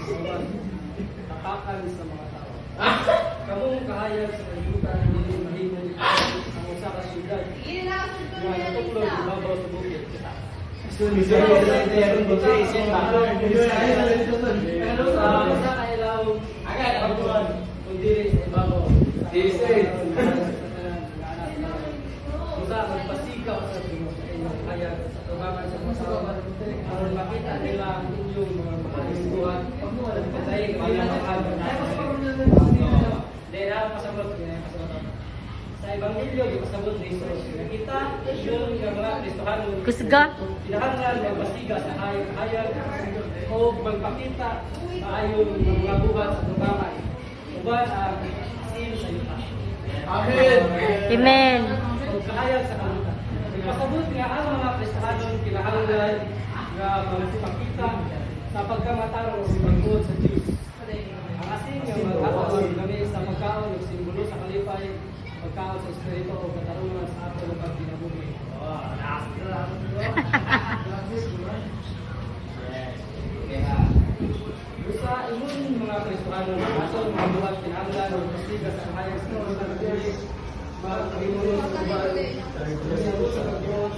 tapakan sa mga tao. Kamong kahayag sa kalibutan hindi mahimong ang usa ka syudad. Nga natuklog ibabaw sa bukid. Sa kailaw, kundi sa ibabaw. Usa magpasigaw sa inyong hayag sa tubangan sa mga tao aron makita nila ang inyong mga kahisguhan. Patay bilang dahil pasabot sa Ebanghelyo, ipasabot ni Jesus. Nakita yung mga Kristohanon. Kusga. Kinahanglan magpasiga sa hayag o magpakita sa ayong mga buhat sa tubangan. Uban ang asin sa yuta. Amen. Amen. Kahayag sa kalutan. Pasabot nga ang mga Kristohanon kinahanglan nga magpakita sa pagkamataro sa pagbuot sa Diyos. Ang asin nga maghatag kami sa pagkaon ng simbolo sa kalipay, pagkaon sa espiritu o katarungan sa ato ng pagkinabuhi. Sa imong mga Kristohanon, ato mga buhat kinahanglan ng pasiga sa kahayag sa kalutan ng Diyos, magpahimulong sa uban, sa pagbuot sa pagbuot,